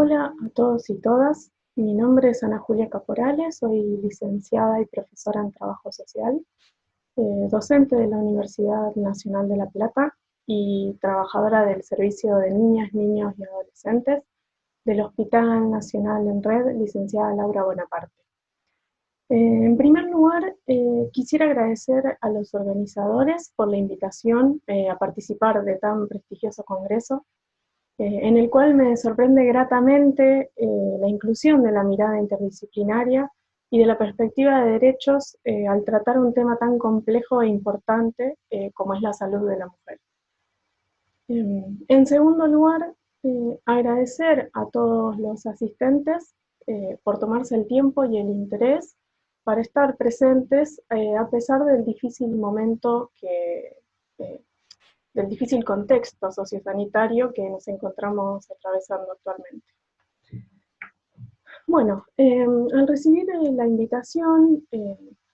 Hola a todos y todas, mi nombre es Ana Julia Caporales, soy licenciada y profesora en Trabajo Social, docente de la Universidad Nacional de La Plata y trabajadora del Servicio de Niñas, Niños y Adolescentes del Hospital Nacional en Red, licenciada Laura Bonaparte. En primer lugar, quisiera agradecer a los organizadores por la invitación a participar de tan prestigioso congreso, en el cual me sorprende gratamente la inclusión de la mirada interdisciplinaria y de la perspectiva de derechos al tratar un tema tan complejo e importante como es la salud de la mujer. En segundo lugar, agradecer a todos los asistentes por tomarse el tiempo y el interés para estar presentes a pesar del difícil momento del difícil contexto sociosanitario que nos encontramos atravesando actualmente. Bueno, al recibir la invitación,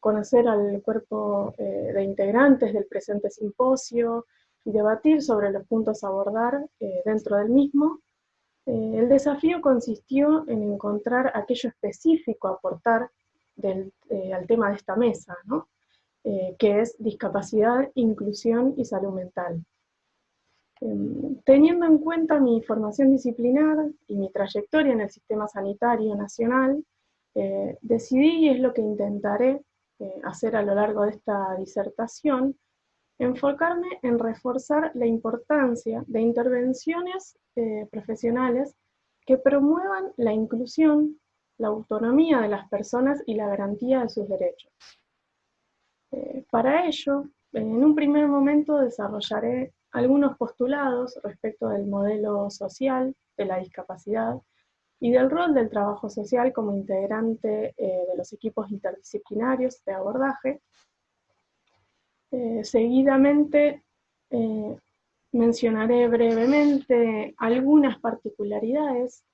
conocer al cuerpo de integrantes del presente simposio y debatir sobre los puntos a abordar dentro del mismo, el desafío consistió en encontrar aquello específico a aportar al tema de esta mesa, ¿no? Que es discapacidad, inclusión y salud mental. Teniendo en cuenta mi formación disciplinar y mi trayectoria en el sistema sanitario nacional, decidí, y es lo que intentaré hacer a lo largo de esta disertación, enfocarme en reforzar la importancia de intervenciones profesionales que promuevan la inclusión, la autonomía de las personas y la garantía de sus derechos. Para ello, en un primer momento desarrollaré algunos postulados respecto del modelo social de la discapacidad y del rol del trabajo social como integrante de los equipos interdisciplinarios de abordaje. Seguidamente mencionaré brevemente algunas particularidades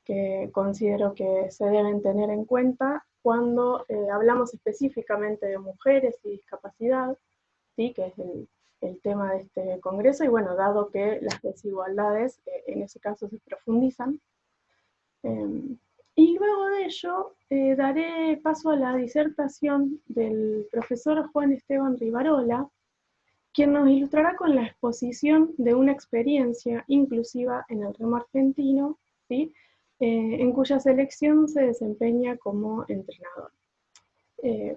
que considero que se deben tener en cuenta cuando hablamos específicamente de mujeres y discapacidad, ¿sí? Que es el tema de este congreso, y bueno, dado que las desigualdades en ese caso se profundizan. Y luego de ello daré paso a la disertación del profesor Juan Esteban Rivarola, quien nos ilustrará con la exposición de una experiencia inclusiva en el remo argentino, ¿sí? En cuya selección se desempeña como entrenador.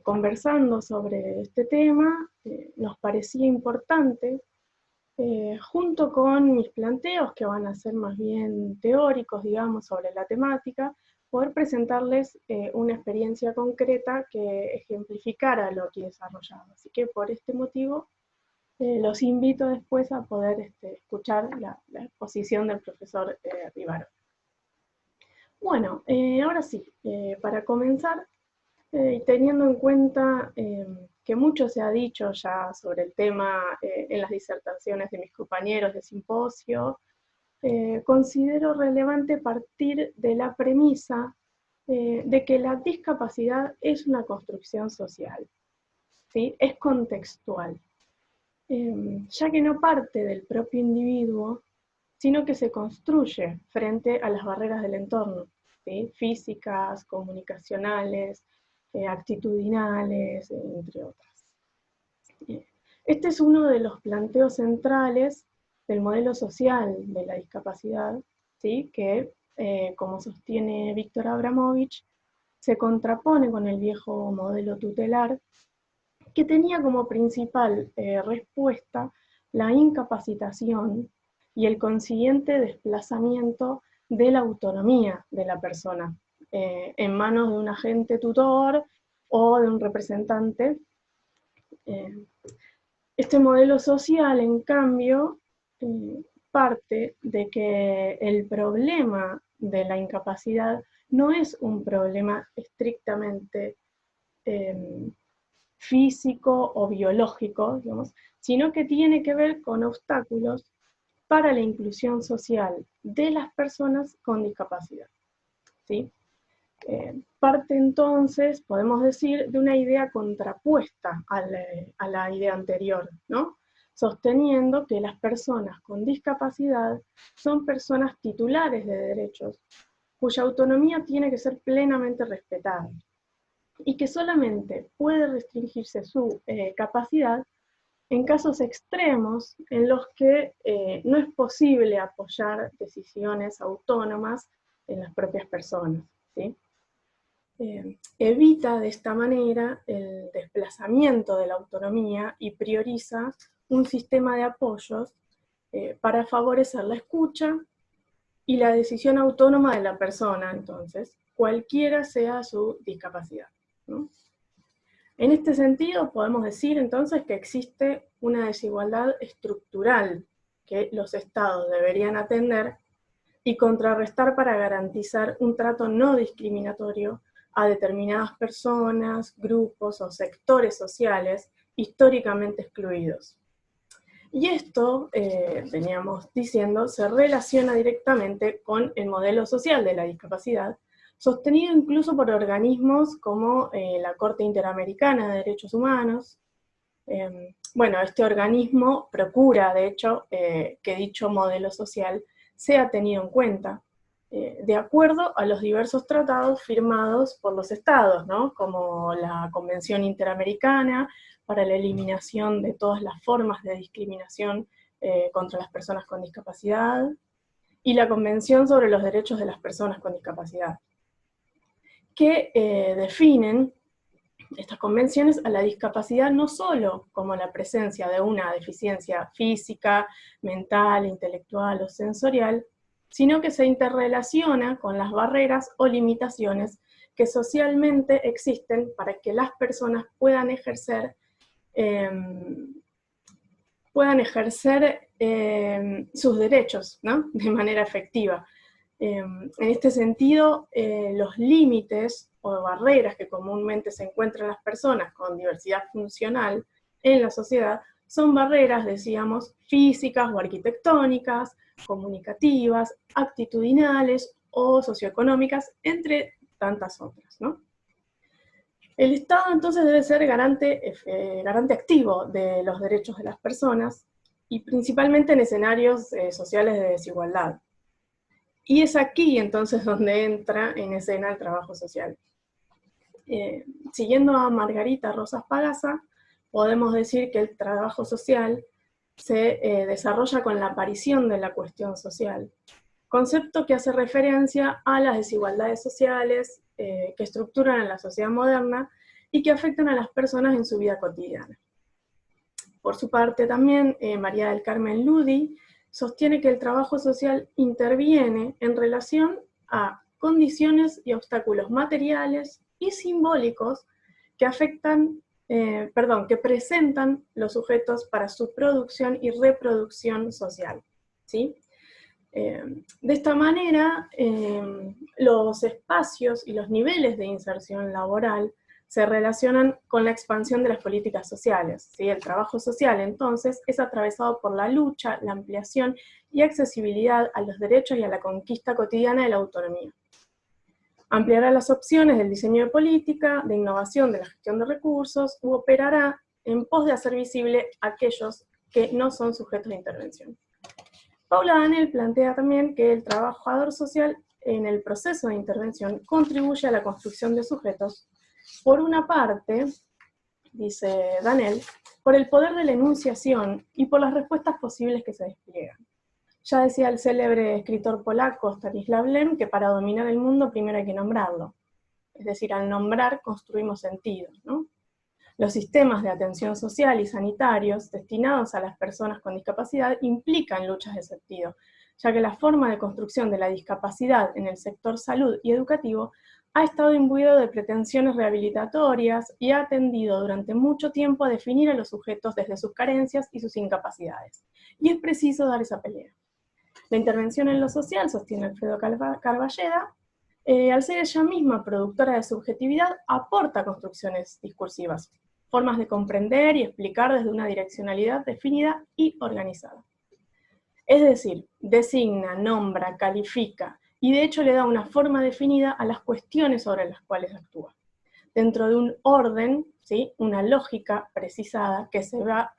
Conversando sobre este tema, nos parecía importante, junto con mis planteos, que van a ser más bien teóricos, digamos, sobre la temática, poder presentarles una experiencia concreta que ejemplificara lo aquí desarrollado. Así que por este motivo, los invito después a poder escuchar la exposición del profesor Rivaro. Bueno, ahora sí, para comenzar, teniendo en cuenta que mucho se ha dicho ya sobre el tema en las disertaciones de mis compañeros de simposio, considero relevante partir de la premisa de que la discapacidad es una construcción social, ¿sí? Es contextual, ya que no parte del propio individuo, sino que se construye frente a las barreras del entorno, ¿sí? Físicas, comunicacionales, actitudinales, entre otras. Este es uno de los planteos centrales del modelo social de la discapacidad, ¿sí? Que, como sostiene Víctor Abramovich, se contrapone con el viejo modelo tutelar, que tenía como principal respuesta la incapacitación y el consiguiente desplazamiento de la autonomía de la persona en manos de un agente tutor o de un representante. Este modelo social, en cambio, parte de que el problema de la incapacidad no es un problema estrictamente físico o biológico, digamos, sino que tiene que ver con obstáculos para la inclusión social de las personas con discapacidad, ¿sí? Parte entonces, podemos decir, de una idea contrapuesta a la idea anterior, ¿no? sosteniendo que las personas con discapacidad son personas titulares de derechos, cuya autonomía tiene que ser plenamente respetada, y que solamente puede restringirse su capacidad en casos extremos en los que no es posible apoyar decisiones autónomas en las propias personas, ¿sí? Evita de esta manera el desplazamiento de la autonomía y prioriza un sistema de apoyos para favorecer la escucha y la decisión autónoma de la persona, entonces, cualquiera sea su discapacidad, ¿no? En este sentido, podemos decir entonces que existe una desigualdad estructural que los estados deberían atender y contrarrestar para garantizar un trato no discriminatorio a determinadas personas, grupos o sectores sociales históricamente excluidos. Y esto, veníamos diciendo, se relaciona directamente con el modelo social de la discapacidad, sostenido incluso por organismos como la Corte Interamericana de Derechos Humanos. Bueno, este organismo procura, de hecho, que dicho modelo social sea tenido en cuenta, de acuerdo a los diversos tratados firmados por los estados, ¿no? Como la Convención Interamericana para la eliminación de todas las formas de discriminación contra las personas con discapacidad, y la Convención sobre los Derechos de las Personas con Discapacidad, que definen estas convenciones a la discapacidad no solo como la presencia de una deficiencia física, mental, intelectual o sensorial, sino que se interrelaciona con las barreras o limitaciones que socialmente existen para que las personas puedan ejercer sus derechos, ¿no? De manera efectiva. En este sentido, los límites o barreras que comúnmente se encuentran las personas con diversidad funcional en la sociedad son barreras, decíamos, físicas o arquitectónicas, comunicativas, actitudinales o socioeconómicas, entre tantas otras, ¿no? El Estado entonces debe ser garante activo de los derechos de las personas y principalmente en escenarios sociales de desigualdad. Y es aquí entonces donde entra en escena el trabajo social. Siguiendo a Margarita Rosas Pagasa, podemos decir que el trabajo social se desarrolla con la aparición de la cuestión social, concepto que hace referencia a las desigualdades sociales que estructuran a la sociedad moderna y que afectan a las personas en su vida cotidiana. Por su parte también, María del Carmen Ludi sostiene que el trabajo social interviene en relación a condiciones y obstáculos materiales y simbólicos que que presentan los sujetos para su producción y reproducción social, ¿sí? De esta manera, los espacios y los niveles de inserción laboral se relacionan con la expansión de las políticas sociales, ¿sí? El trabajo social, entonces, es atravesado por la lucha, la ampliación y accesibilidad a los derechos y a la conquista cotidiana de la autonomía. Ampliará las opciones del diseño de política, de innovación de la gestión de recursos, u operará en pos de hacer visible a aquellos que no son sujetos de intervención. Paula Danel plantea también que el trabajador social en el proceso de intervención contribuye a la construcción de sujetos, por una parte, dice Danel, por el poder de la enunciación y por las respuestas posibles que se despliegan. Ya decía el célebre escritor polaco Stanisław Lem que para dominar el mundo primero hay que nombrarlo. Es decir, al nombrar construimos sentido, ¿no? Los sistemas de atención social y sanitarios destinados a las personas con discapacidad implican luchas de sentido, ya que la forma de construcción de la discapacidad en el sector salud y educativo ha estado imbuido de pretensiones rehabilitatorias y ha atendido durante mucho tiempo a definir a los sujetos desde sus carencias y sus incapacidades. Y es preciso dar esa pelea. La intervención en lo social, sostiene Alfredo Carballeda, al ser ella misma productora de subjetividad, aporta construcciones discursivas, formas de comprender y explicar desde una direccionalidad definida y organizada. Es decir, designa, nombra, califica, y de hecho le da una forma definida a las cuestiones sobre las cuales actúa, dentro de un orden, ¿sí? Una lógica precisada que se va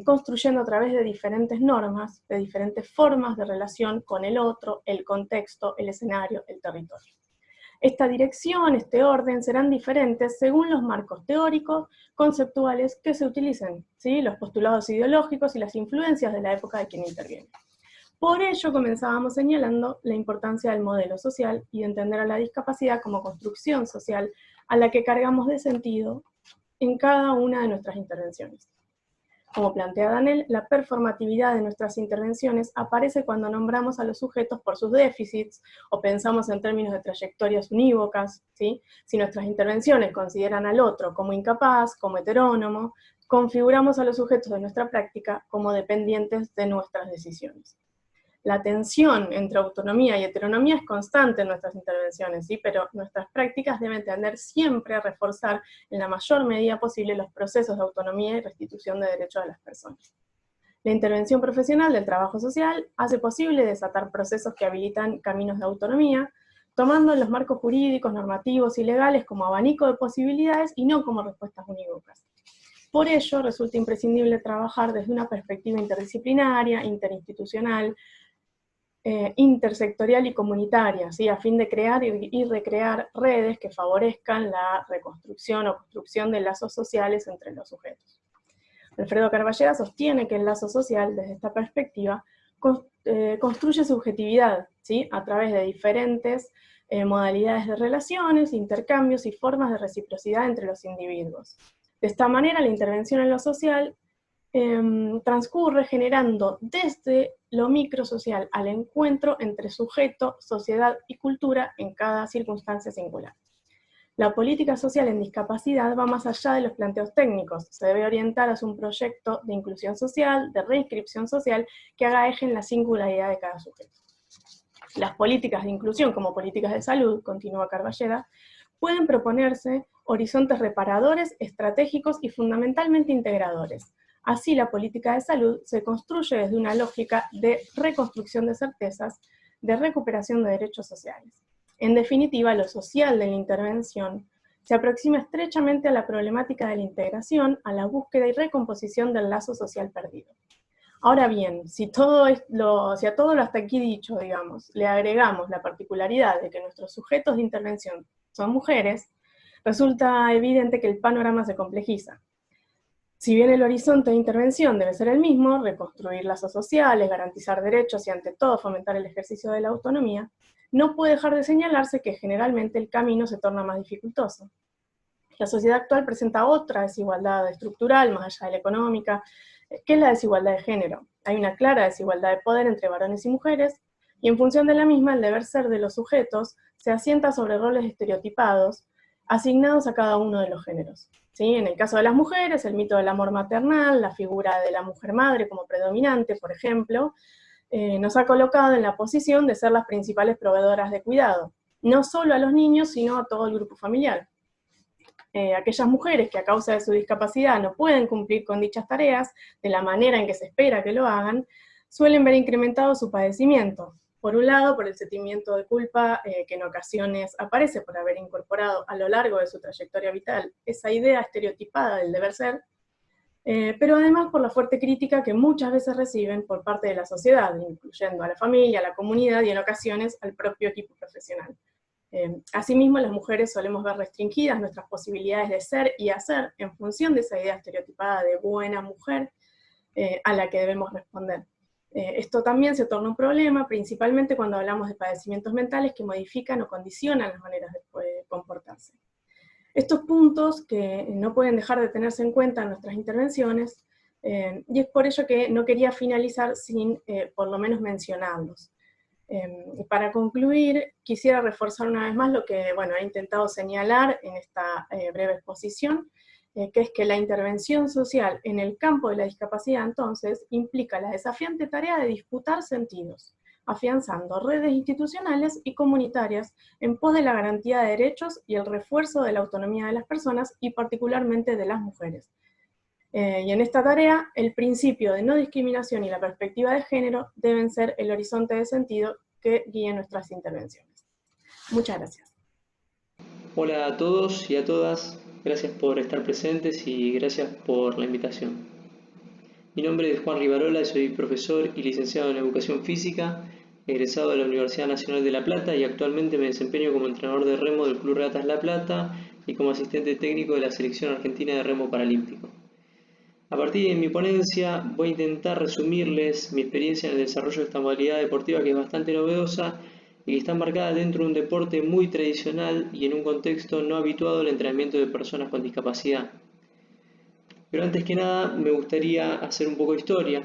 construyendo a través de diferentes normas, de diferentes formas de relación con el otro, el contexto, el escenario, el territorio. Esta dirección, este orden, serán diferentes según los marcos teóricos, conceptuales que se utilicen, ¿sí? Los postulados ideológicos y las influencias de la época de quien interviene. Por ello comenzábamos señalando la importancia del modelo social y de entender a la discapacidad como construcción social a la que cargamos de sentido en cada una de nuestras intervenciones. Como plantea Danel, la performatividad de nuestras intervenciones aparece cuando nombramos a los sujetos por sus déficits o pensamos en términos de trayectorias unívocas, ¿sí? Si nuestras intervenciones consideran al otro como incapaz, como heterónomo, configuramos a los sujetos de nuestra práctica como dependientes de nuestras decisiones. La tensión entre autonomía y heteronomía es constante en nuestras intervenciones, ¿sí? Pero nuestras prácticas deben tender siempre a reforzar en la mayor medida posible los procesos de autonomía y restitución de derechos de las personas. La intervención profesional del trabajo social hace posible desatar procesos que habilitan caminos de autonomía, tomando los marcos jurídicos, normativos y legales como abanico de posibilidades y no como respuestas unívocas. Por ello, resulta imprescindible trabajar desde una perspectiva interdisciplinaria, interinstitucional, intersectorial y comunitaria, ¿sí? A fin de crear y recrear redes que favorezcan la reconstrucción o construcción de lazos sociales entre los sujetos. Alfredo Carballeda sostiene que el lazo social, desde esta perspectiva, construye subjetividad, ¿sí? A través de diferentes modalidades de relaciones, intercambios y formas de reciprocidad entre los individuos. De esta manera, la intervención en lo social transcurre generando desde lo microsocial al encuentro entre sujeto, sociedad y cultura en cada circunstancia singular. La política social en discapacidad va más allá de los planteos técnicos, se debe orientar hacia un proyecto de inclusión social, de reinscripción social, que haga eje en la singularidad de cada sujeto. Las políticas de inclusión, como políticas de salud, continúa Carballeda, pueden proponerse horizontes reparadores, estratégicos y fundamentalmente integradores. Así, la política de salud se construye desde una lógica de reconstrucción de certezas, de recuperación de derechos sociales. En definitiva, lo social de la intervención se aproxima estrechamente a la problemática de la integración, a la búsqueda y recomposición del lazo social perdido. Ahora bien, si a todo lo hasta aquí dicho, digamos, le agregamos la particularidad de que nuestros sujetos de intervención son mujeres, resulta evidente que el panorama se complejiza. Si bien el horizonte de intervención debe ser el mismo, reconstruir lazos sociales, garantizar derechos y ante todo fomentar el ejercicio de la autonomía, no puede dejar de señalarse que generalmente el camino se torna más dificultoso. La sociedad actual presenta otra desigualdad estructural, más allá de la económica, que es la desigualdad de género. Hay una clara desigualdad de poder entre varones y mujeres, y en función de la misma, el deber ser de los sujetos se asienta sobre roles estereotipados, asignados a cada uno de los géneros. ¿Sí? En el caso de las mujeres, el mito del amor maternal, la figura de la mujer madre como predominante, por ejemplo, nos ha colocado en la posición de ser las principales proveedoras de cuidado, no solo a los niños, sino a todo el grupo familiar. Aquellas mujeres que a causa de su discapacidad no pueden cumplir con dichas tareas de la manera en que se espera que lo hagan, suelen ver incrementado su padecimiento. Por un lado, por el sentimiento de culpa que en ocasiones aparece por haber incorporado a lo largo de su trayectoria vital esa idea estereotipada del deber ser, pero además por la fuerte crítica que muchas veces reciben por parte de la sociedad, incluyendo a la familia, a la comunidad y en ocasiones al propio equipo profesional. Asimismo, las mujeres solemos ver restringidas nuestras posibilidades de ser y hacer en función de esa idea estereotipada de buena mujer a la que debemos responder. Esto también se torna un problema, principalmente cuando hablamos de padecimientos mentales que modifican o condicionan las maneras de comportarse. Estos puntos que no pueden dejar de tenerse en cuenta en nuestras intervenciones, y es por ello que no quería finalizar sin por lo menos mencionarlos. Para concluir, quisiera reforzar una vez más lo que he intentado señalar en esta breve exposición, que es que la intervención social en el campo de la discapacidad, entonces, implica la desafiante tarea de disputar sentidos, afianzando redes institucionales y comunitarias en pos de la garantía de derechos y el refuerzo de la autonomía de las personas y particularmente de las mujeres. Y en esta tarea, el principio de no discriminación y la perspectiva de género deben ser el horizonte de sentido que guíe nuestras intervenciones. Muchas gracias. Hola a todos y a todas, gracias por estar presentes y gracias por la invitación. Mi nombre es Juan Rivarola, soy profesor y licenciado en Educación Física, egresado de la Universidad Nacional de La Plata y actualmente me desempeño como entrenador de remo del Club Regatas La Plata y como asistente técnico de la Selección Argentina de Remo Paralímpico. A partir de mi ponencia voy a intentar resumirles mi experiencia en el desarrollo de esta modalidad deportiva que es bastante novedosa y que está marcada dentro de un deporte muy tradicional y en un contexto no habituado al entrenamiento de personas con discapacidad. Pero antes que nada me gustaría hacer un poco de historia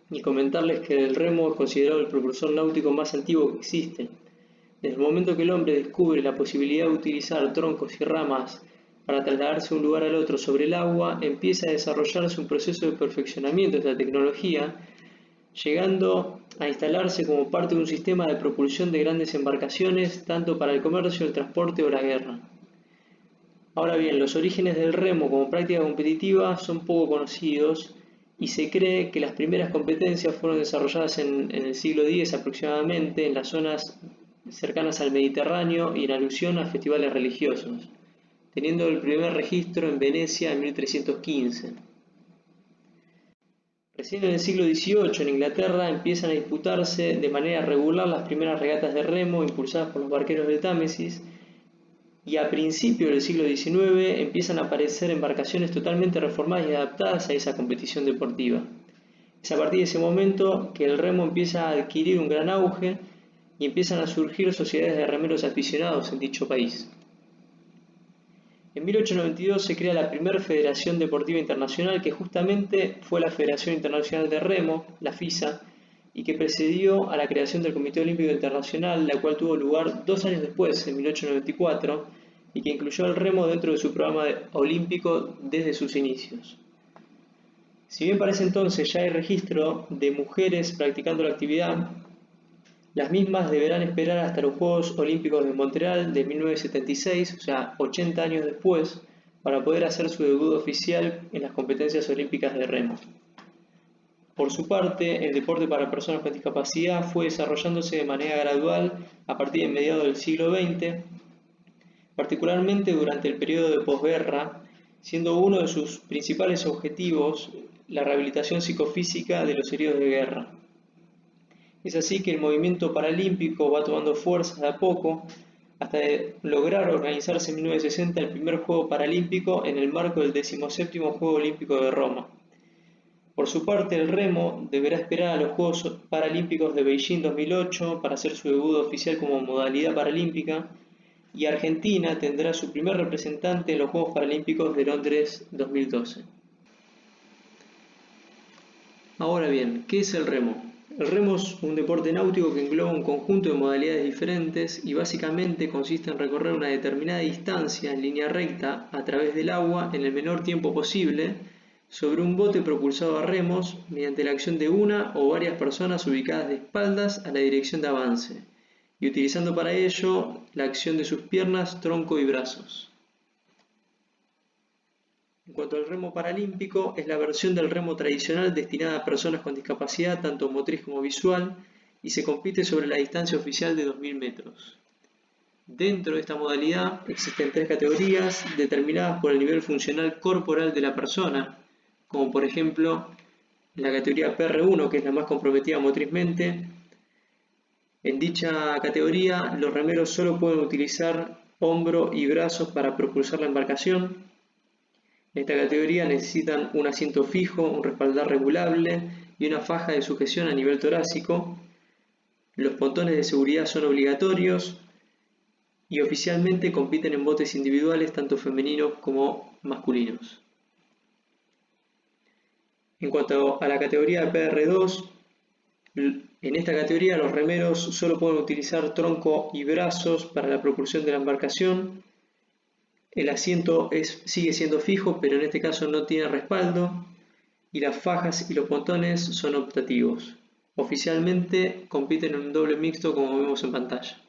y comentarles que el remo es considerado el propulsor náutico más antiguo que existe. Desde el momento que el hombre descubre la posibilidad de utilizar troncos y ramas para trasladarse de un lugar al otro sobre el agua, empieza a desarrollarse un proceso de perfeccionamiento de esta tecnología, llegando a instalarse como parte de un sistema de propulsión de grandes embarcaciones, tanto para el comercio, el transporte o la guerra. Ahora bien, los orígenes del remo como práctica competitiva son poco conocidos y se cree que las primeras competencias fueron desarrolladas en el siglo X aproximadamente en las zonas cercanas al Mediterráneo y en alusión a festivales religiosos, teniendo el primer registro en Venecia en 1315. Recién en el siglo XVIII en Inglaterra empiezan a disputarse de manera regular las primeras regatas de remo impulsadas por los barqueros del Támesis, y a principios del siglo XIX empiezan a aparecer embarcaciones totalmente reformadas y adaptadas a esa competición deportiva. Es a partir de ese momento que el remo empieza a adquirir un gran auge y empiezan a surgir sociedades de remeros aficionados en dicho país. En 1892 se crea la primera Federación Deportiva Internacional, que justamente fue la Federación Internacional de Remo, la FISA, y que precedió a la creación del Comité Olímpico Internacional, la cual tuvo lugar 2 años después, en 1894, y que incluyó el remo dentro de su programa olímpico desde sus inicios. Si bien para ese entonces ya hay registro de mujeres practicando la actividad, las mismas deberán esperar hasta los Juegos Olímpicos de Montreal de 1976, o sea, 80 años después, para poder hacer su debut oficial en las competencias olímpicas de remo. Por su parte, el deporte para personas con discapacidad fue desarrollándose de manera gradual a partir de mediados del siglo XX, particularmente durante el periodo de posguerra, siendo uno de sus principales objetivos la rehabilitación psicofísica de los heridos de guerra. Es así que el movimiento paralímpico va tomando fuerza de a poco, hasta lograr organizarse en 1960 el primer Juego Paralímpico en el marco del 17º Juego Olímpico de Roma. Por su parte, el remo deberá esperar a los Juegos Paralímpicos de Beijing 2008 para hacer su debut oficial como modalidad paralímpica, y Argentina tendrá su primer representante en los Juegos Paralímpicos de Londres 2012. Ahora bien, ¿qué es el remo? El remo es un deporte náutico que engloba un conjunto de modalidades diferentes y básicamente consiste en recorrer una determinada distancia en línea recta a través del agua en el menor tiempo posible sobre un bote propulsado a remos mediante la acción de una o varias personas ubicadas de espaldas a la dirección de avance y utilizando para ello la acción de sus piernas, tronco y brazos. En cuanto al remo paralímpico, es la versión del remo tradicional destinada a personas con discapacidad tanto motriz como visual y se compite sobre la distancia oficial de 2000 metros. Dentro de esta modalidad existen 3 categorías determinadas por el nivel funcional corporal de la persona, como por ejemplo la categoría PR1, que es la más comprometida motrizmente. En dicha categoría los remeros solo pueden utilizar hombro y brazos para propulsar la embarcación. En esta categoría necesitan un asiento fijo, un respaldar regulable y una faja de sujeción a nivel torácico. Los pontones de seguridad son obligatorios y oficialmente compiten en botes individuales tanto femeninos como masculinos. En cuanto a la categoría de PR2, en esta categoría los remeros solo pueden utilizar tronco y brazos para la propulsión de la embarcación. El asiento sigue siendo fijo, pero en este caso no tiene respaldo, y las fajas y los pontones son optativos. Oficialmente compiten en un doble mixto como vemos en pantalla.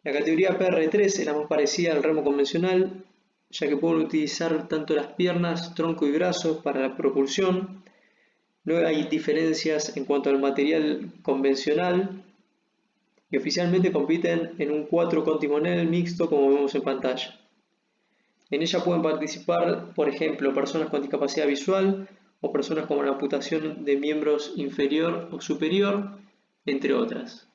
La categoría PR3 es la más parecida al remo convencional, ya que pueden utilizar tanto las piernas, tronco y brazos para la propulsión. No hay diferencias en cuanto al material convencional y oficialmente compiten en un 4 con timonel mixto como vemos en pantalla. En ella pueden participar, por ejemplo, personas con discapacidad visual o personas con una amputación de miembros inferior o superior, entre otras.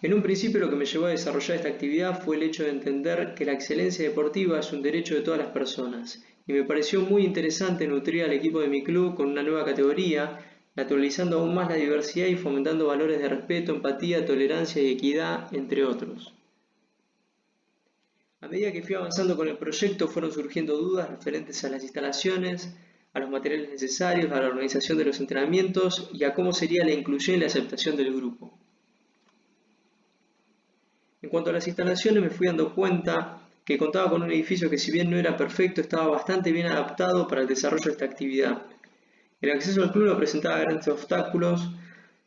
En un principio lo que me llevó a desarrollar esta actividad fue el hecho de entender que la excelencia deportiva es un derecho de todas las personas, y me pareció muy interesante nutrir al equipo de mi club con una nueva categoría, naturalizando aún más la diversidad y fomentando valores de respeto, empatía, tolerancia y equidad, entre otros. A medida que fui avanzando con el proyecto fueron surgiendo dudas referentes a las instalaciones, a los materiales necesarios, a la organización de los entrenamientos y a cómo sería la inclusión y la aceptación del grupo. En cuanto a las instalaciones me fui dando cuenta que contaba con un edificio que si bien no era perfecto estaba bastante bien adaptado para el desarrollo de esta actividad. El acceso al club no presentaba grandes obstáculos,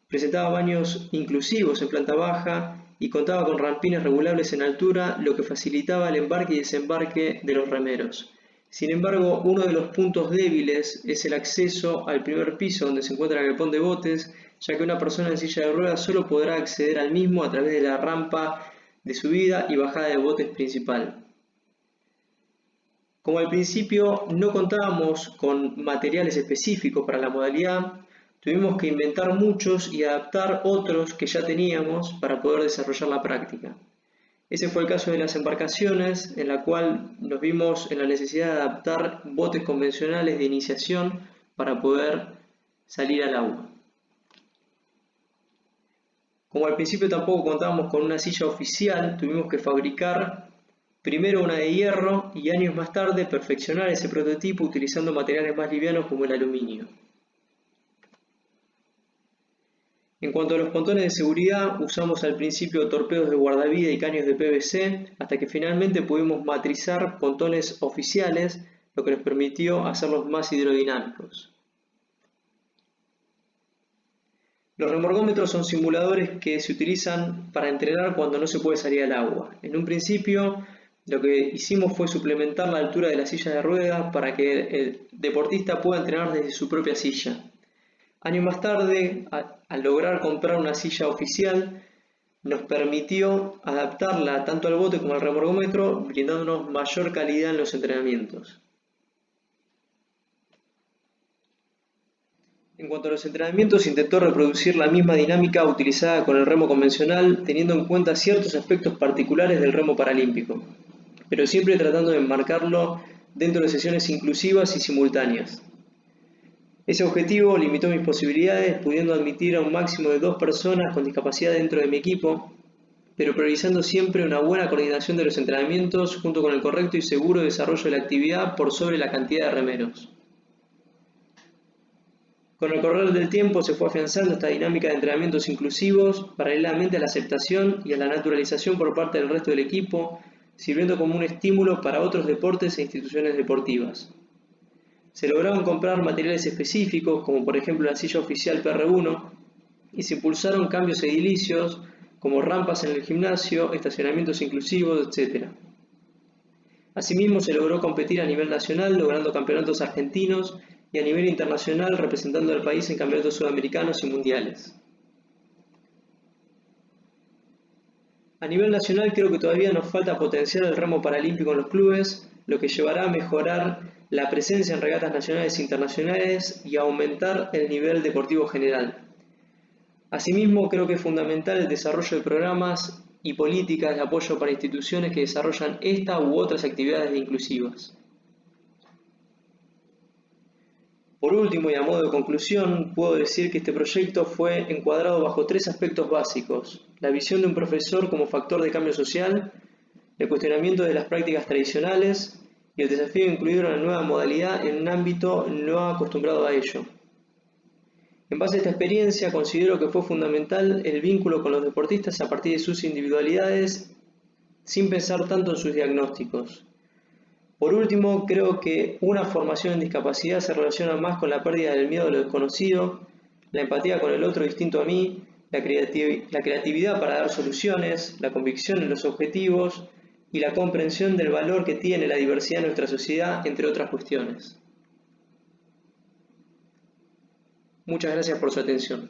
presentaba baños inclusivos en planta baja y contaba con rampines regulables en altura, lo que facilitaba el embarque y desembarque de los remeros. Sin embargo, uno de los puntos débiles es el acceso al primer piso donde se encuentra el galpón de botes, ya que una persona en silla de ruedas solo podrá acceder al mismo a través de la rampa de subida y bajada de botes principal. Como al principio no contábamos con materiales específicos para la modalidad, tuvimos que inventar muchos y adaptar otros que ya teníamos para poder desarrollar la práctica. Ese fue el caso de las embarcaciones, en la cual nos vimos en la necesidad de adaptar botes convencionales de iniciación para poder salir al agua. Como al principio tampoco contábamos con una silla oficial, tuvimos que fabricar primero una de hierro y años más tarde perfeccionar ese prototipo utilizando materiales más livianos como el aluminio. En cuanto a los pontones de seguridad, usamos al principio torpedos de guardavida y caños de PVC, hasta que finalmente pudimos matrizar pontones oficiales, lo que nos permitió hacerlos más hidrodinámicos. Los remorgómetros son simuladores que se utilizan para entrenar cuando no se puede salir al agua. En un principio, lo que hicimos fue suplementar la altura de la silla de ruedas para que el deportista pueda entrenar desde su propia silla. Años más tarde, al lograr comprar una silla oficial, nos permitió adaptarla tanto al bote como al remorgómetro, brindándonos mayor calidad en los entrenamientos. En cuanto a los entrenamientos, intentó reproducir la misma dinámica utilizada con el remo convencional, teniendo en cuenta ciertos aspectos particulares del remo paralímpico, pero siempre tratando de enmarcarlo dentro de sesiones inclusivas y simultáneas. Ese objetivo limitó mis posibilidades, pudiendo admitir a un máximo de 2 personas con discapacidad dentro de mi equipo, pero priorizando siempre una buena coordinación de los entrenamientos junto con el correcto y seguro desarrollo de la actividad por sobre la cantidad de remeros. Con el correr del tiempo se fue afianzando esta dinámica de entrenamientos inclusivos, paralelamente a la aceptación y a la naturalización por parte del resto del equipo, sirviendo como un estímulo para otros deportes e instituciones deportivas. Se lograron comprar materiales específicos, como por ejemplo la silla oficial PR1, y se impulsaron cambios edilicios, como rampas en el gimnasio, estacionamientos inclusivos, etc. Asimismo, se logró competir a nivel nacional, logrando campeonatos argentinos, y a nivel internacional representando al país en campeonatos sudamericanos y mundiales. A nivel nacional creo que todavía nos falta potenciar el remo paralímpico en los clubes, lo que llevará a mejorar la presencia en regatas nacionales e internacionales y a aumentar el nivel deportivo general. Asimismo, creo que es fundamental el desarrollo de programas y políticas de apoyo para instituciones que desarrollan esta u otras actividades inclusivas. Por último, y a modo de conclusión, puedo decir que este proyecto fue encuadrado bajo 3 aspectos básicos: la visión de un profesor como factor de cambio social, el cuestionamiento de las prácticas tradicionales y el desafío de incluir una nueva modalidad en un ámbito no acostumbrado a ello. En base a esta experiencia, considero que fue fundamental el vínculo con los deportistas a partir de sus individualidades, sin pensar tanto en sus diagnósticos. Por último, creo que una formación en discapacidad se relaciona más con la pérdida del miedo a lo desconocido, la empatía con el otro distinto a mí, la creatividad para dar soluciones, la convicción en los objetivos y la comprensión del valor que tiene la diversidad en nuestra sociedad, entre otras cuestiones. Muchas gracias por su atención.